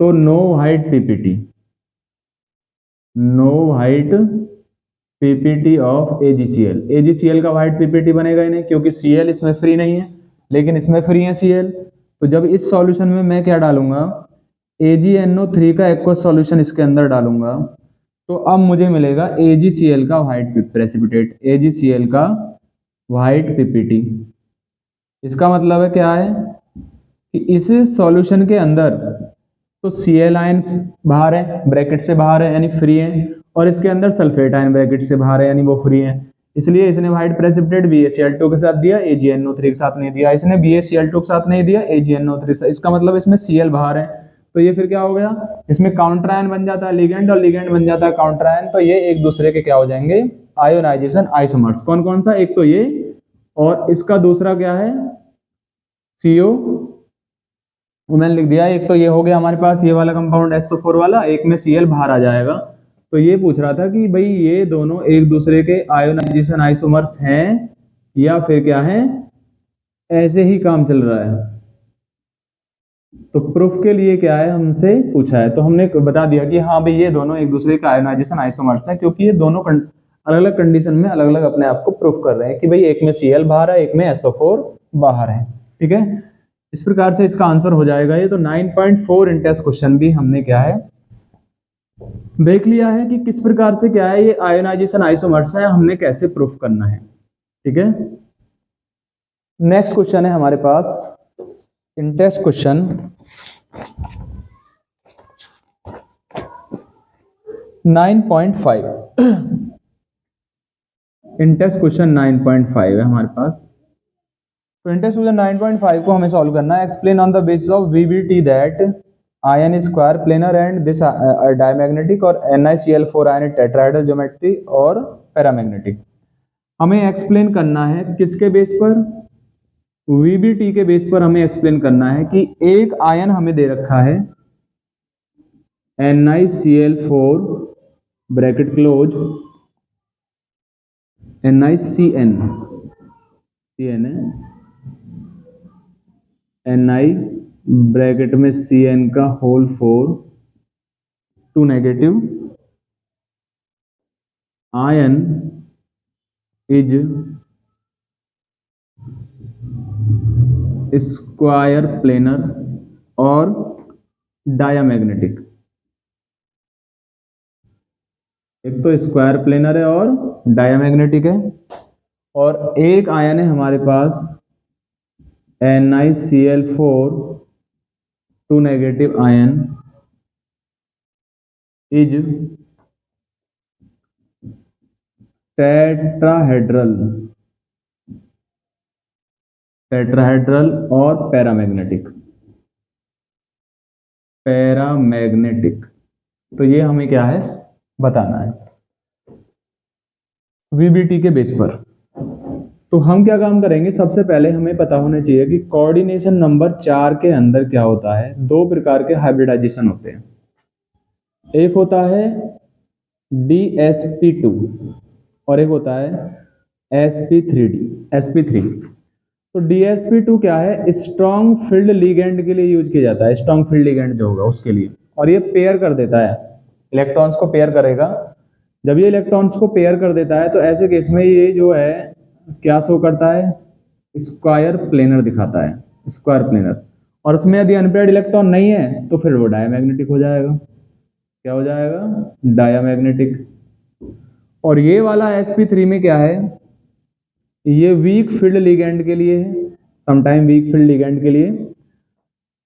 तो no white PPT of AgCl का व्हाइट PPT बनेगा ही नहीं, क्योंकि Cl इसमें फ्री नहीं है, लेकिन इसमें फ्री है Cl। तो जब इस सॉल्यूशन में मैं क्या डालूंगा, AgNO3 का एक्वस सॉल्यूशन इसके अंदर डालूंगा तो अब मुझे मिलेगा AgCl का व्हाइट प्रेसिपिटेट, AgCl का व्हाइट PPT। इसका मतलब है क्या है कि इस सॉल्यूशन के अंदर तो Cl आयन बाहर है, ब्रैकेट से बाहर है यानी फ्री है, और इसके अंदर सल्फेट आयन ब्रैकेट से बाहर है यानी वो फ्री है। इसलिए इसने व्हाइट प्रेसिपिटेट BaCl2 के साथ दिया, AgNO3 के साथ नहीं दिया, इसने BaCl2 के साथ नहीं दिया, AgNO3 से। इसका मतलब इसमें Cl बाहर है, तो ये फिर क्या हो गया, इसमें काउंटर आयन बन जाता है लिगेंड, और लिगेंड बन जाता है काउंटर आयन। तो ये एक दूसरे के क्या हो जाएंगे, आयोनाइजेशन आइसोमर्स। कौन कौन सा, एक तो ये, और इसका दूसरा क्या है CO, मैंने लिख दिया, एक तो ये हो गया हमारे पास ये वाला कंपाउंड SO4 वाला, एक में Cl बाहर आ जाएगा। तो ये पूछ रहा था कि भाई ये दोनों एक दूसरे के आयोनाइजेशन आइसोमर्स हैं या फिर क्या है, ऐसे ही काम चल रहा है। तो प्रूफ के लिए क्या है हमसे पूछा है, तो हमने बता दिया कि हाँ भाई ये दोनों एक दूसरे के आयोनाइजेशन आइसोमर्स हैं, क्योंकि ये दोनों अलग अलग कंडीशन में अलग अलग अपने आप को प्रूफ कर रहे हैं कि भाई एक में Cl बाहर है, एक में SO4 बाहर है। ठीक है, इस प्रकार से इसका आंसर हो जाएगा ये। तो 9.4 इन टेस्ट क्वेश्चन भी हमने क्या है देख लिया है कि किस प्रकार से क्या है ये आयोनाइजेशन आइसोमर्स है, हमने कैसे प्रूफ करना है। ठीक है, नेक्स्ट क्वेश्चन है हमारे पास इन टेस्ट क्वेश्चन 9.5। इन टेस्ट क्वेश्चन 9.5 है हमारे पास। तो इन टेस्ट क्वेश्चन 9.5 को हमें सॉल्व करना है। Explain on the basis of VBT that ion square planar and this diamagnetic और NiCl4 आयन टेट्राहेड्रल ज्योमेट्री और पैरामैग्नेटिक। हमें एक्सप्लेन करना है किसके बेस पर, VBT के बेस पर हमें एक्सप्लेन करना है कि एक आयन हमें दे रखा है NiCl4 ब्रैकेट क्लोज, NiCN है, Ni ब्रैकेट में Cn का whole 4 2 negative ion is square planar और डायामैग्नेटिक। एक तो स्क्वायर प्लेनर है और डायामैग्नेटिक है, और एक आयन है हमारे पास NiCl4 2 negative ion is tetrahedral, tetrahedral और पैरामैग्नेटिक, पैरामैग्नेटिक। तो ये हमें क्या है बताना है वीबीटी के बेस पर। तो हम क्या काम करेंगे, सबसे पहले हमें पता होना चाहिए कि कोऑर्डिनेशन नंबर 4 के अंदर क्या होता है। दो प्रकार के हाइब्रिडाइजेशन होते हैं, एक होता है DsP2 और एक होता है sp3। तो DsP2 क्या है, स्ट्रॉन्ग फील्ड लिगेंड के लिए यूज किया जाता है, स्ट्रॉन्ग फील्ड लिगेंड जो होगा उसके लिए। और ये पेयर कर देता है, इलेक्ट्रॉन्स को पेयर करेगा। जब ये इलेक्ट्रॉन्स को पेयर कर देता है तो ऐसे केस में ये जो है क्या शो करता है, स्क्वायर प्लेनर दिखाता है, स्क्वायर प्लेनर। और उसमें यदि अनपेयर्ड इलेक्ट्रॉन नहीं है तो फिर वो डायमैग्नेटिक हो जाएगा। क्या हो जाएगा, डायमैग्नेटिक। और ये वाला sp3 में क्या है, ये वीक फील्ड लिगेंड के लिए है, समटाइम वीक फील्ड लिगेंड के लिए।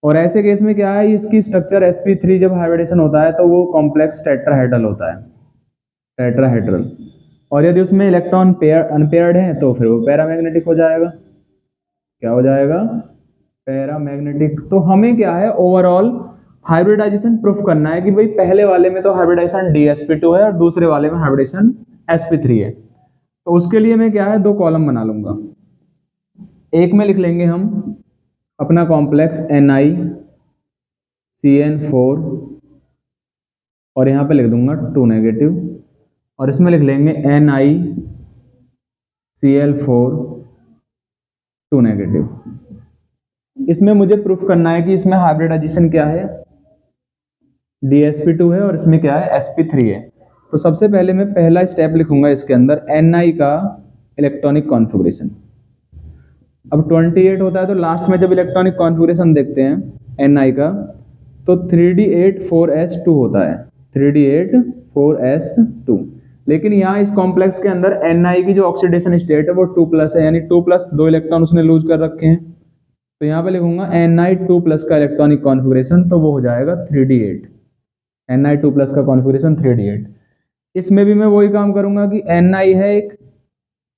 और ऐसे केस में क्या है, इसकी स्ट्रक्चर sp3 जब हाइब्रिडेशन होता है तो वो कॉम्प्लेक्स टेट्राहेड्रल होता है, टेट्राहेड्रल। और यदि उसमें इलेक्ट्रॉन पेयर अनपेयर्ड है तो फिर वो पैरामैग्नेटिक हो जाएगा। क्या हो जाएगा, पैरामैग्नेटिक। तो हमें क्या है, ओवरऑल हाइब्रिडाइजेशन प्रूफ करना है कि भाई पहले वाले में तो हाइब्रिडाइजेशन DsP2 है और दूसरे वाले में हाइब्रिडाइजेशन sp3 है। तो उसके लिए मैं क्या है, दो कॉलम बना लूंगा। एक में लिख लेंगे हम अपना कॉम्प्लेक्स NiCN4 और यहाँ पे लिख दूंगा 2 नेगेटिव, और इसमें लिख लेंगे NiCl4 2 नेगेटिव। इसमें मुझे प्रूफ करना है कि इसमें हाइब्रिडाइजेशन क्या है, DsP2 है और इसमें क्या है, sp3 है। तो सबसे पहले मैं पहला स्टेप लिखूंगा इसके अंदर Ni का इलेक्ट्रॉनिक कॉन्फ़िगरेशन। अब 28 होता है तो लास्ट में जब इलेक्ट्रॉनिक कॉन्फ़िगरेशन देखते हैं Ni का तो 3d8 4s2 होता है, 3d8 4s2। लेकिन यहाँ इस कॉम्प्लेक्स के अंदर Ni की जो ऑक्सीडेशन स्टेट है वो 2+ है, यानी 2+, 2 इलेक्ट्रॉन उसने लूज कर रखे हैं। तो यहाँ पे लिखूंगा Ni2+ का इलेक्ट्रॉनिक कॉन्फ़िगरेशन, तो वो हो जाएगा 3d8। Ni2+ का कॉन्फ़िगरेशन 3d8। इसमें भी मैं वही काम करूंगा कि Ni है एक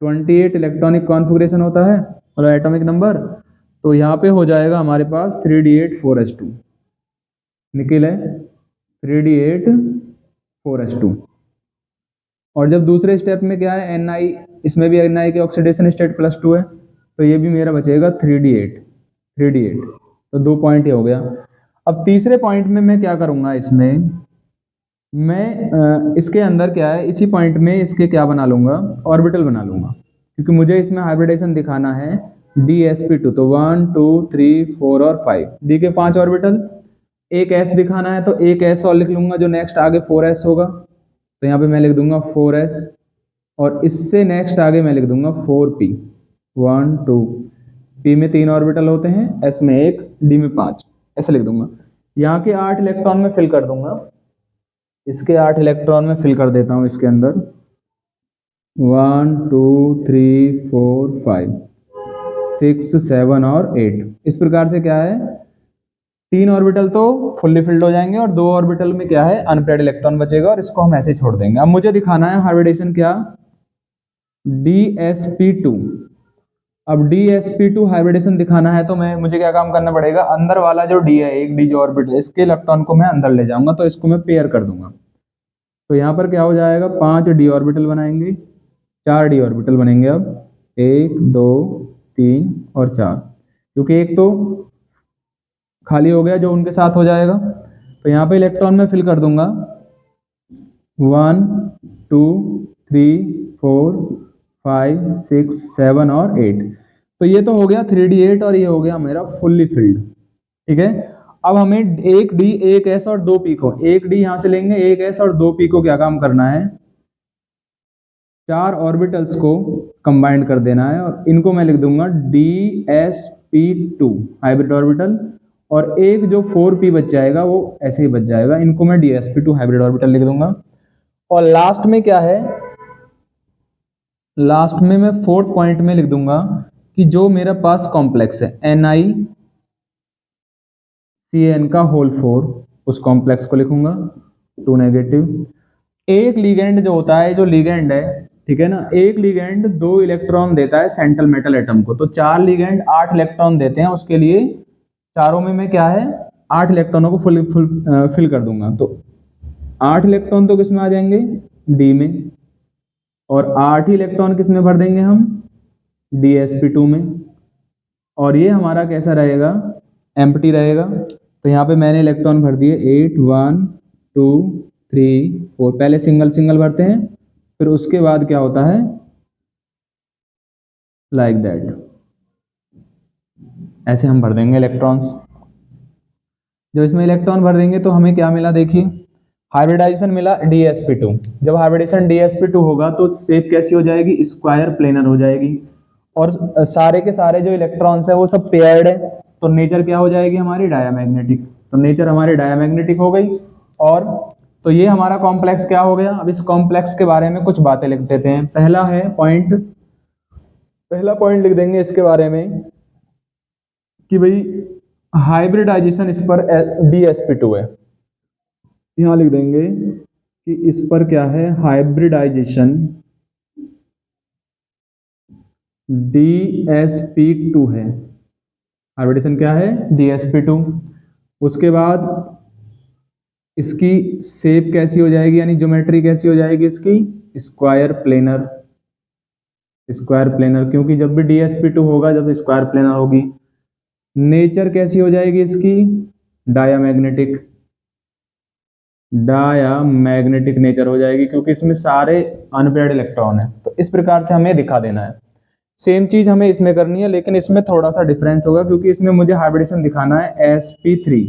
28 इलेक्ट्रॉनिक कॉन्फ़िगरेशन होता है और एटॉमिक नंबर, तो यहाँ पे हो जाएगा हमारे पास 3d8 4s2 निकल है, 3d8 4s2। और जब दूसरे स्टेप में क्या है Ni, इसमें भी Ni की ऑक्सीडेशन स्टेट +2 है, तो ये भी मेरा बचेगा 3d8। तो 2 पॉइंट ही हो गया। अब तीसरे पॉइंट में मैं क्या करूंगा, इसमें मैं इसके अंदर क्या है, इसी पॉइंट में इसके क्या बना लूंगा, ऑर्बिटल बना लूंगा, क्योंकि मुझे इसमें हाइब्रिडेशन दिखाना है DsP2। तो 1 2 3 4 और 5 D के 5 ऑर्बिटल, एक S दिखाना है तो एक S और लिख लूंगा, जो नेक्स्ट आगे 4s होगा। तो यहाँ पे मैं लिख दूंगा 4s, और इससे नेक्स्ट आगे मैं लिख दूंगा 4p। 1 2 P में 3 ऑर्बिटल होते हैं, S में 1, D में 5, ऐसे लिख दूंगा। यहाँ के 8 इलेक्ट्रॉन में फिल कर दूंगा, इसके 8 इलेक्ट्रॉन में फिल कर देता हूँ इसके अंदर 1 2 3 4 5 6 7 और 8। इस प्रकार से क्या है, 3 ऑर्बिटल तो फुल्ली फिल्ड हो जाएंगे और 2 ऑर्बिटल में क्या है, अनपेयर्ड इलेक्ट्रॉन बचेगा, और इसको हम ऐसे छोड़ देंगे। अब मुझे दिखाना है हाइब्रिडेशन क्या, DsP2। अब DsP2 हाइब्रिडेशन दिखाना है तो मुझे क्या काम करना पड़ेगा, अंदर वाला जो D है, एक D जो ऑर्बिटल, इसके इलेक्ट्रॉन को मैं अंदर ले जाऊंगा, तो इसको मैं पेयर कर दूंगा। तो यहाँ पर क्या हो जाएगा, 5 D ऑर्बिटल बनाएंगे, 4 D ऑर्बिटल बनेंगे। अब 1 2 3 और 4, क्योंकि एक तो खाली हो गया जो उनके साथ हो जाएगा। तो यहाँ पे इलेक्ट्रॉन में फिल कर दूंगा 1 2 3 4 5 6 7 और 8। तो ये तो हो गया 3d8 और ये हो गया मेरा फुल्ली फिल्ड। ठीक है, अब हमें एक D एक S और 2p को, एक D यहां से लेंगे, एक S और 2p को क्या काम करना है, 4 ऑर्बिटल्स को कंबाइंड कर देना है, और इनको मैं लिख दूंगा DsP2 हाइब्रिड ऑर्बिटल। और एक जो 4p बच जाएगा वो ऐसे ही बच जाएगा, इनको मैं DsP2 हाइब्रिड ऑर्बिटल लिख दूंगा। और लास्ट में क्या है, लास्ट में मैं 4th पॉइंट में लिख दूंगा कि जो मेरा पास कॉम्प्लेक्स है NiCN का होल 4, उस कॉम्प्लेक्स को लिखूंगा 2 नेगेटिव। एक लिगेंड जो होता है, जो लिगेंड है ठीक है ना। एक लिगेंड 2 इलेक्ट्रॉन देता है सेंट्रल मेटल एटम को, तो 4 लिगेंड 8 इलेक्ट्रॉन देते हैं, उसके लिए चारों में मैं क्या है 8 इलेक्ट्रॉनों को फिल कर दूंगा। तो 8 इलेक्ट्रॉन तो किस में आ जाएंगे, डी में, और 8 ही इलेक्ट्रॉन किस में भर देंगे हम, DsP2 में। और ये हमारा कैसा रहेगा, एम्प्टी रहेगा। तो यहाँ पे मैंने इलेक्ट्रॉन भर दिए 8 1 2 3 4। पहले सिंगल सिंगल भरते हैं, फिर उसके बाद क्या होता है, लाइक दैट, ऐसे हम भर देंगे इलेक्ट्रॉन्स। जब इसमें इलेक्ट्रॉन भर देंगे तो हमें क्या मिला, देखिए हाइब्रिडाइजेशन मिला DsP2। जब हाइब्रिडेशन DsP2 होगा तो शेप कैसी हो जाएगी, स्क्वायर प्लेनर हो जाएगी, और सारे के सारे जो इलेक्ट्रॉन्स है वो सब पेयर्ड है, तो नेचर क्या हो जाएगी हमारी, डायामैग्नेटिक। तो नेचर हमारी डायामैग्नेटिक हो गई। और तो ये हमारा कॉम्प्लेक्स क्या हो गया। अब इस कॉम्प्लेक्स के बारे में कुछ बातें लिख देते हैं। पहला पॉइंट लिख देंगे इसके बारे में कि भाई हाइब्रिडाइजेशन इस पर DsP2 है। यहां लिख देंगे कि इस पर क्या है, हाइब्रिडाइजेशन DsP2 है। हाइब्रिडेशन क्या है, DsP2। उसके बाद इसकी शेप कैसी हो जाएगी, यानी ज्योमेट्री कैसी हो जाएगी इसकी, स्क्वायर प्लेनर। स्क्वायर प्लेनर क्योंकि जब भी DsP2 होगा जब स्क्वायर प्लेनर होगी। नेचर कैसी हो जाएगी इसकी, डायामैग्नेटिक नेचर हो जाएगी, क्योंकि इसमें सारे अनपेयर्ड इलेक्ट्रॉन है। तो इस प्रकार से हमें दिखा देना है। सेम चीज हमें इसमें करनी है, लेकिन इसमें थोड़ा सा डिफरेंस होगा, क्योंकि इसमें मुझे हाइब्रिडेशन दिखाना है sp3।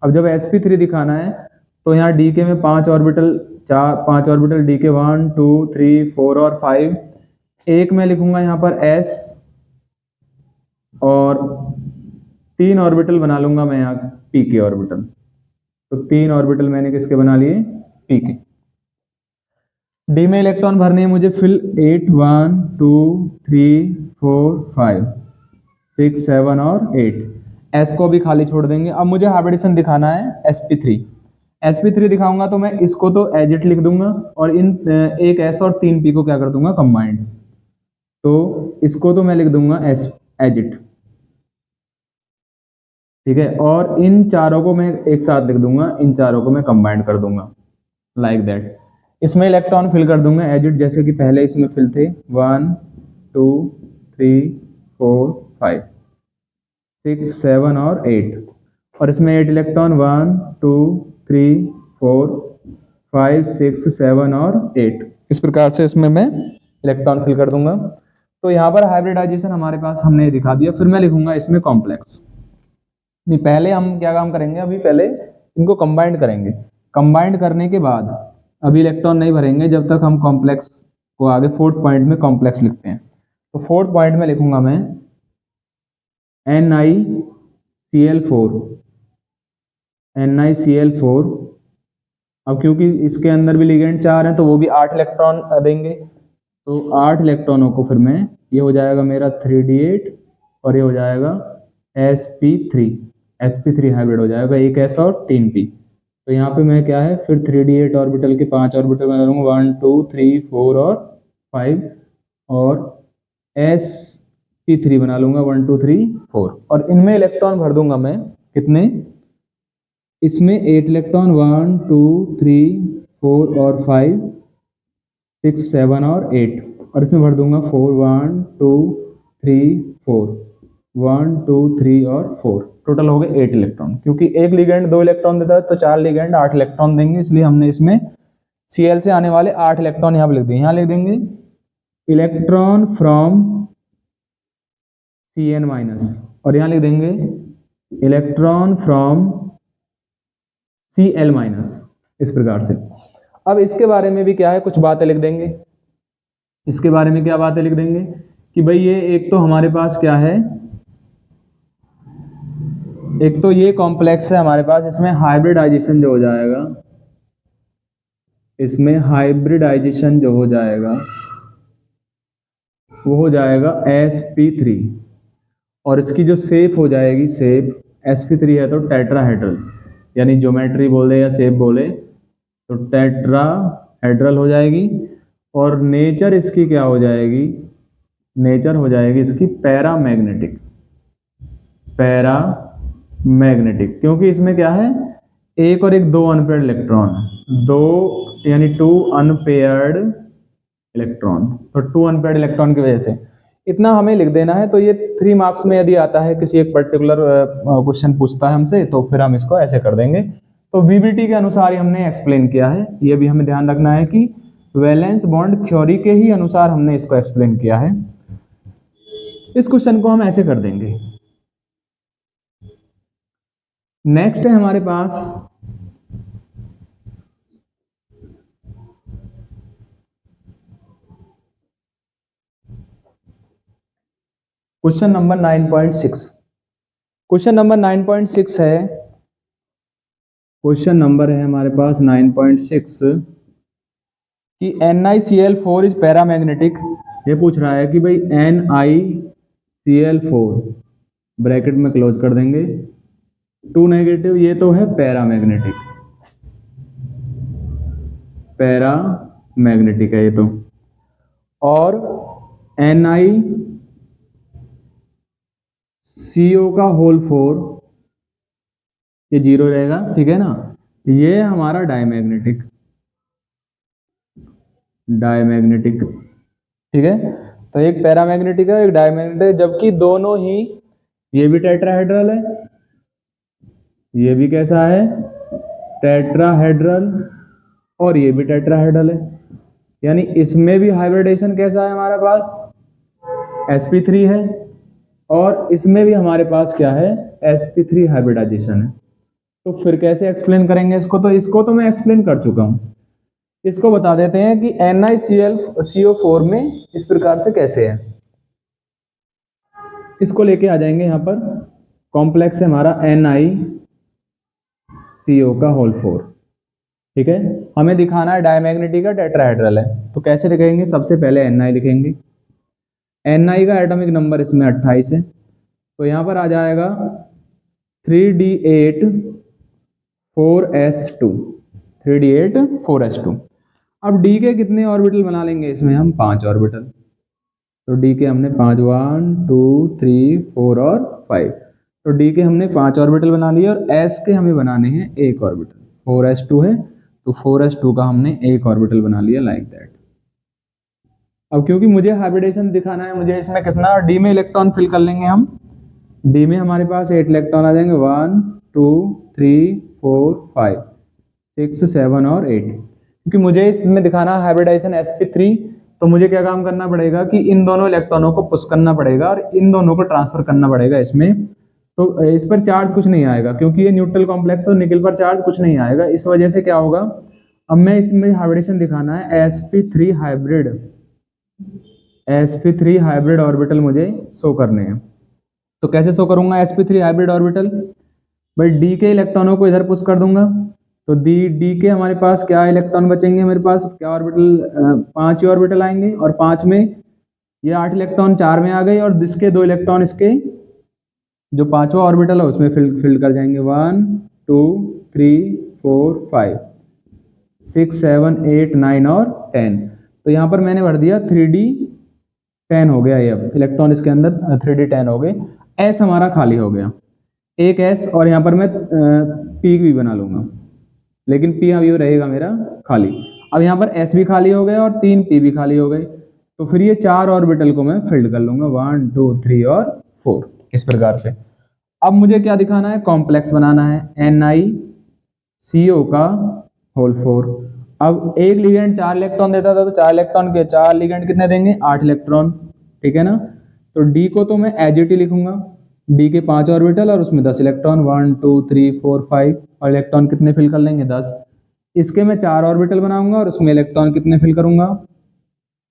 अब जब sp3 दिखाना है तो यहाँ DK में 5 ऑर्बिटल DK 1 2 3 4 और 5। एक मैं लिखूंगा यहाँ पर S, और 3 ऑर्बिटल बना लूंगा मैं यहाँ P के ऑर्बिटल। तो 3 ऑर्बिटल मैंने किसके बना लिए, P के। डी में इलेक्ट्रॉन भरने हैं मुझे फिल 8 1 2 3 4 5 6 7 और 8। S को भी खाली छोड़ देंगे। अब मुझे हाइब्रिडेशन दिखाना है sp3 दिखाऊंगा तो मैं इसको तो एज इट लिख दूंगा, और इन एक S और 3 P को क्या कर दूंगा, कंबाइंड। तो इसको तो मैं लिख दूंगा एज इट, ठीक है। और इन चारों को मैं एक साथ लिख दूंगा, इन चारों को मैं कंबाइंड कर दूंगा, लाइक दैट। इसमें इलेक्ट्रॉन फिल कर दूंगा एज इट, जैसे कि पहले इसमें फिल थे 1 2 3 4 5 6 7 और 8। और इसमें 8 इलेक्ट्रॉन 1 2 3 4 5 6 7 और 8। इस प्रकार से इसमें मैं इलेक्ट्रॉन फिल कर दूंगा। तो यहाँ पर हाइब्रिडाइजेशन हमारे पास हमने दिखा दिया। फिर मैं लिखूंगा इसमें कॉम्प्लेक्स। नहीं, पहले हम क्या काम करेंगे, अभी पहले इनको कंबाइंड करेंगे। कंबाइंड करने के बाद अभी इलेक्ट्रॉन नहीं भरेंगे जब तक हम कॉम्प्लेक्स को आगे 4th पॉइंट में कॉम्प्लेक्स लिखते हैं। तो 4th पॉइंट में लिखूंगा मैं NiCl4। अब क्योंकि इसके अंदर भी लिगेंड 4 हैं तो वो भी 8 इलेक्ट्रॉन देंगे। तो 8 इलेक्ट्रॉनों को फिर मैं, ये हो जाएगा मेरा 3d8 और ये हो जाएगा sp3 हाइब्रिड हो जाएगा, एक S और 3 P। तो यहाँ पे मैं क्या है, फिर 3d8 ऑर्बिटल के 5 ऑर्बिटल बना लूंगा 1 2 3 4 और 5, और sp3 बना लूंगा 1 2 3 4। और इनमें इलेक्ट्रॉन भर दूंगा मैं कितने, इसमें 8 इलेक्ट्रॉन 1 2 3 4 और 5 6 7 और 8। और इसमें भर दूंगा 4 1 2 3 4 1 2 3 और 4। टोटल हो गए 8 इलेक्ट्रॉन। क्योंकि एक लिगेंड 2 इलेक्ट्रॉन देता है तो 4 लिगेंड 8 इलेक्ट्रॉन देंगे, इसलिए हमने इसमें Cl से आने वाले 8 इलेक्ट्रॉन यहाँ पे लिख दिए। यहाँ लिख देंगे इलेक्ट्रॉन फ्रॉम Cn माइनस, और यहाँ लिख देंगे इलेक्ट्रॉन फ्रॉम Cl माइनस, इस प्रकार से। अब इसके बारे में भी क्या है, कुछ बातें लिख देंगे। इसके बारे में क्या बातें लिख देंगे कि भाई ये एक तो हमारे पास क्या है, एक तो ये कॉम्प्लेक्स है हमारे पास, इसमें हाइब्रिडाइजेशन जो हो जाएगा, इसमें हाइब्रिडाइजेशन जो हो जाएगा वो हो जाएगा sp3। और इसकी जो शेप हो जाएगी, शेप sp3 है तो टेट्राहेड्रल, यानी ज्योमेट्री बोले या शेप बोले तो टेट्राहेड्रल हो जाएगी। और नेचर इसकी क्या हो जाएगी, नेचर हो जाएगी इसकी पैरामैग्नेटिक, पैरामैग्नेटिक, क्योंकि इसमें क्या है, एक और एक दो अनपेयर्ड इलेक्ट्रॉन, दो यानी टू अनपेयर्ड इलेक्ट्रॉन, तो टू अनपेयर्ड इलेक्ट्रॉन की वजह से इतना हमें लिख देना है। तो ये 3 मार्क्स में यदि आता है, किसी एक पर्टिकुलर क्वेश्चन पूछता है हमसे, तो फिर हम इसको ऐसे कर देंगे। तो वीबीटी के अनुसार ही हमने एक्सप्लेन किया है, ये भी हमें ध्यान रखना है कि वैलेंस बॉन्ड थ्योरी के ही अनुसार हमने इसको एक्सप्लेन किया है। इस क्वेश्चन को हम ऐसे कर देंगे। नेक्स्ट है हमारे पास क्वेश्चन नंबर 9.6। क्वेश्चन नंबर 9.6 है, क्वेश्चन नंबर है हमारे पास 9.6 कि NiCl4 इज पैरामैग्नेटिक। ये पूछ रहा है कि भाई NiCl4 ब्रैकेट में क्लोज कर देंगे, 2 नेगेटिव, ये तो है पैरामैग्नेटिक, पैरामैग्नेटिक है ये तो। और NiCO का होल 4 ये 0 रहेगा, ठीक है ना, ये हमारा डायमैग्नेटिक, डायमैग्नेटिक, ठीक है। तो एक पैरामैग्नेटिक है, एक डायमैग्नेटिक है, जबकि दोनों ही, ये भी टेट्राहेड्रल है, ये भी कैसा है, टेट्राहेड्रल, और ये भी टेट्राहेड्रल है, यानी इसमें भी हाइब्रिडेशन कैसा है हमारे पास, sp3 है, और इसमें भी हमारे पास क्या है, sp3 हाइब्रिडाइजेशन है। तो फिर कैसे एक्सप्लेन करेंगे इसको, तो इसको तो मैं एक्सप्लेन कर चुका हूं, इसको बता देते हैं कि NiCl4 में इस प्रकार से कैसे है। इसको लेके आ जाएंगे यहां पर, कॉम्प्लेक्स है हमारा NiCO का होल 4, ठीक है। हमें दिखाना है डायमैग्नेटिक का टेट्राहेड्रल है, तो कैसे लिखेंगे, सबसे पहले Ni लिखेंगे, Ni का एटॉमिक नंबर इसमें 28 है, तो यहां पर आ जाएगा 3d8 4s2, 3d8 4s2। अब डी के कितने ऑर्बिटल बना लेंगे इसमें हम, 5 ऑर्बिटल, तो डी के हमने 5, 1 2 3 4 और 5, तो डी के हमने 5 ऑर्बिटल बना लिए, और एस के हमें बनाने हैं 1 ऑर्बिटल, 4s2 है तो 4s2 का हमने 1 ऑर्बिटल बना लिया, लाइक दैट। अब क्योंकि मुझे हाइब्रिडेशन दिखाना है, मुझे इसमें कितना, डी में इलेक्ट्रॉन फिल कर लेंगे हम, डी में हमारे पास 8 इलेक्ट्रॉन आ जाएंगे, 1 2 3 4 5 6 7 और 8, क्योंकि मुझे इसमें दिखाना है हाइब्रिडाइजेशन sp3, तो मुझे क्या काम करना पड़ेगा कि इन दोनों इलेक्ट्रॉनों को पुश करना पड़ेगा और इन दोनों को ट्रांसफर करना पड़ेगा इसमें। तो इस पर चार्ज कुछ नहीं आएगा, क्योंकि ये न्यूट्रल कॉम्प्लेक्स है, और निकल पर चार्ज कुछ नहीं आएगा, इस वजह से क्या होगा, अब मैं इसमें हाइब्रिडेशन दिखाना है sp3 hybrid, sp3 hybrid orbital मुझे शो करने हैं। तो कैसे शो करूंगा sp3 हाइब्रिड ऑर्बिटल, भाई डी के इलेक्ट्रॉनों को इधर पुश कर दूंगा, तो डी के हमारे पास क्या इलेक्ट्रॉन बचेंगे, मेरे पास क्या ऑर्बिटल, 5 ही ऑर्बिटल आएंगे, और 5 में ये 8 इलेक्ट्रॉन 4 में आ गए, और जिसके 2 इलेक्ट्रॉन इसके जो 5वां ऑर्बिटल है उसमें फिल कर जाएंगे, 1 2 3 4 5 6 7 8 9 और 10। तो यहाँ पर मैंने भर दिया 3d10 हो गया, ये अब इलेक्ट्रॉन इसके अंदर 3d10 हो गए, एस हमारा खाली हो गया, एक एस, और यहाँ पर मैं पी भी बना लूंगा, लेकिन पी अभी रहेगा मेरा खाली। अब यहाँ पर एस भी खाली हो गया और 3 पी भी खाली हो गए, तो फिर ये 4 ऑर्बिटल को मैं फिल्ड कर लूंगा, 1 2 3 और 4, इस प्रकार से। अब मुझे क्या दिखाना है, कॉम्प्लेक्स बनाना है NiCO का होल 4। अब एक लिगेंड 4 इलेक्ट्रॉन देता था, तो 4 इलेक्ट्रॉन के 4 लिगेंड कितने देंगे, 8 इलेक्ट्रॉन, ठीक है ना। तो डी को तो मैं एजिटी लिखूंगा, डी के 5 ऑर्बिटल और उसमें 10 इलेक्ट्रॉन, 1 2 3 4 5, और इलेक्ट्रॉन कितने फिल कर लेंगे, 10। इसके मैं 4 ऑर्बिटल बनाऊंगा और उसमें इलेक्ट्रॉन कितने फिल करूंगा,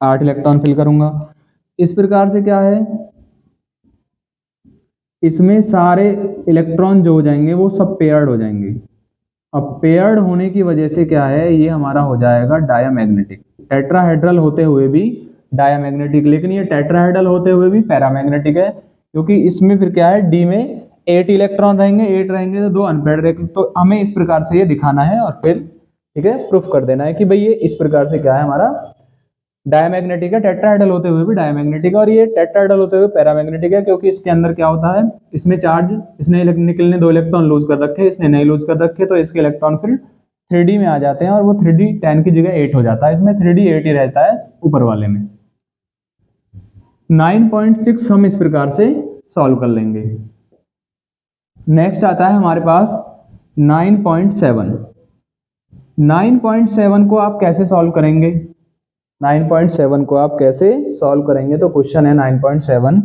8 इलेक्ट्रॉन फिल करूंगा। इस प्रकार से क्या है, इसमें सारे इलेक्ट्रॉन जो हो जाएंगे वो सब पेयर्ड हो जाएंगे। अब पेयर्ड होने की वजह से क्या है, ये हमारा हो जाएगा डायामैग्नेटिक, टेट्राहेड्रल होते हुए भी डायामैग्नेटिक, लेकिन ये टेट्राहेड्रल होते हुए भी पैरामैग्नेटिक है, क्योंकि इसमें फिर क्या है, डी में 8 इलेक्ट्रॉन रहेंगे, 8 रहेंगे तो 2 अनपेयर्ड रहेंगे। तो हमें इस प्रकार से ये दिखाना है और फिर ठीक है प्रूफ कर देना है कि भाई ये इस प्रकार से क्या है हमारा डायमैग्नेटिक है, टेट्राहेड्रल होते हुए भी डायमैग्नेटिक है, और ये टेट्राहेड्रल होते हुए पैरामैग्नेटिक है, क्योंकि इसके अंदर क्या होता है, इसमें चार्ज, इसने निकल ने 2 इलेक्ट्रॉन लूज कर रखे, इसने नहीं लूज कर रखे, तो इसके इलेक्ट्रॉन फिर 3D में आ जाते हैं और वो 3D 10 की जगह 8 हो जाता है, इसमें 3D 8 ही रहता है ऊपर वाले में। 9.6 हम इस प्रकार से सॉल्व कर लेंगे। नेक्स्ट आता है हमारे पास 9.7। 9.7 को आप कैसे सॉल्व करेंगे? 9.7 को आप कैसे सॉल्व करेंगे? तो क्वेश्चन है 9.7,